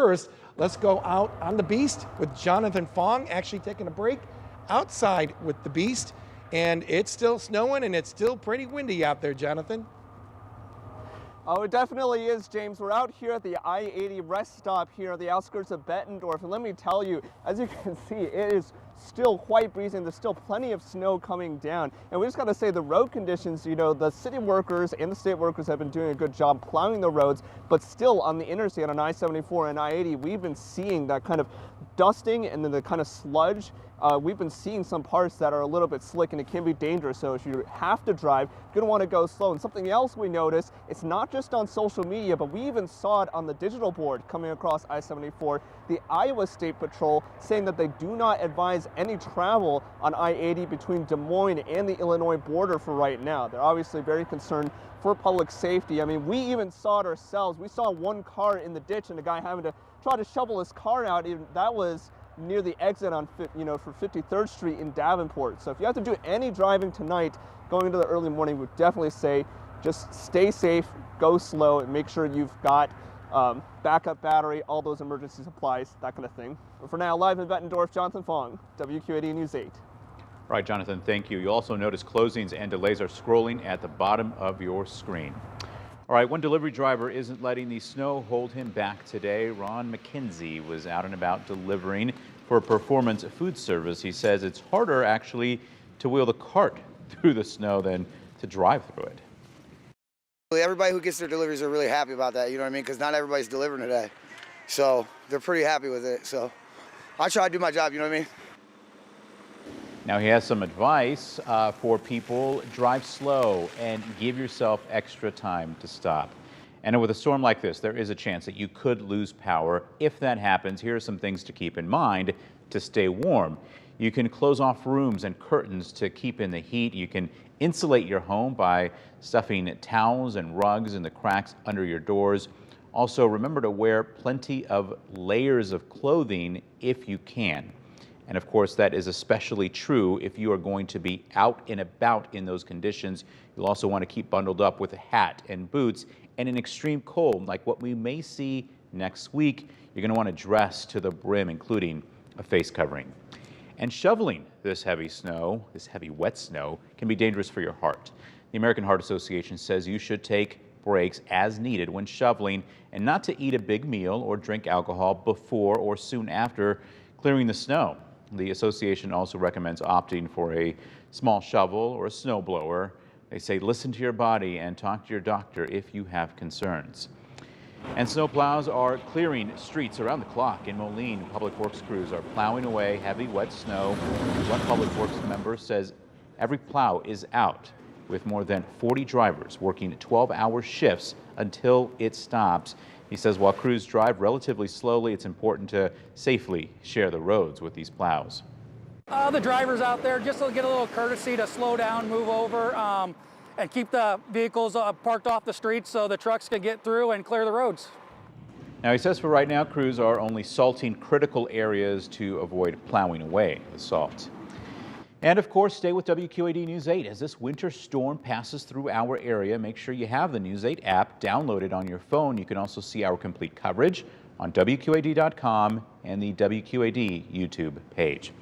First, let's go out on the Beast with Jonathan Fong, actually taking a break outside with the Beast. And it's still snowing and it's still pretty windy out there, Jonathan. Oh, it definitely is, James. We're out here at the I-80 rest stop here on the outskirts of Bettendorf. And let me tell you, as you can see, it is still quite breezy and there's still plenty of snow coming down. And we just got to say the road conditions, you know, the city workers and the state workers have been doing a good job plowing the roads, but still on the interstate on I-74 and I-80, we've been seeing that kind of dusting and then the kind of sludge. We've been seeing some parts that are a little bit slick and it can be dangerous. So if you have to drive, you're going to want to go slow. And something else we noticed, it's not just on social media, but we even saw it on the digital board coming across I-74, the Iowa State Patrol saying that they do not advise any travel on I-80 between Des Moines and the Illinois border for right now. They're obviously very concerned for public safety. I mean, we even saw it ourselves. We saw one car in the ditch and a guy having to try to shovel his car out. That was near the exit on, for 53rd Street in Davenport. So if you have to do any driving tonight, going into the early morning, we would definitely say just stay safe, go slow, and make sure you've got backup battery, all those emergency supplies, that kind of thing. But for now, live in Bettendorf, Jonathan Fong, WQAD News 8. All right, Jonathan, thank you. You also notice closings and delays are scrolling at the bottom of your screen. All right, one delivery driver isn't letting the snow hold him back today. Ron McKenzie was out and about delivering for a Performance Food Service. He says it's harder actually to wheel the cart through the snow than to drive through it. Everybody who gets their deliveries are really happy about that, you know what I mean? Because not everybody's delivering today. So they're pretty happy with it. So I try to do my job, you know what I mean? Now he has some advice for people. Drive slow and give yourself extra time to stop. And with a storm like this, there is a chance that you could lose power. If that happens, here are some things to keep in mind to stay warm. You can close off rooms and curtains to keep in the heat. You can insulate your home by stuffing towels and rugs in the cracks under your doors. Also, remember to wear plenty of layers of clothing if you can. And of course, that is especially true if you are going to be out and about in those conditions. You'll also want to keep bundled up with a hat and boots. And in extreme cold, like what we may see next week, you're going to want to dress to the brim, including a face covering. And shoveling this heavy snow, this heavy wet snow, can be dangerous for your heart. The American Heart Association says you should take breaks as needed when shoveling and not to eat a big meal or drink alcohol before or soon after clearing the snow. The association also recommends opting for a small shovel or a snow blower. They say listen to your body and talk to your doctor if you have concerns. And snow plows are clearing streets around the clock. In Moline, public works crews are plowing away heavy, wet snow. One public works member says every plow is out, with more than 40 drivers working 12-hour shifts until it stops. He says while crews drive relatively slowly, it's important to safely share the roads with these plows. The drivers out there, just to get a little courtesy to slow down, move over, and keep the vehicles parked off the streets so the trucks can get through and clear the roads. Now, he says for right now, crews are only salting critical areas to avoid plowing away the salt. And of course, stay with WQAD News 8 as this winter storm passes through our area. Make sure you have the News 8 app downloaded on your phone. You can also see our complete coverage on WQAD.com and the WQAD YouTube page.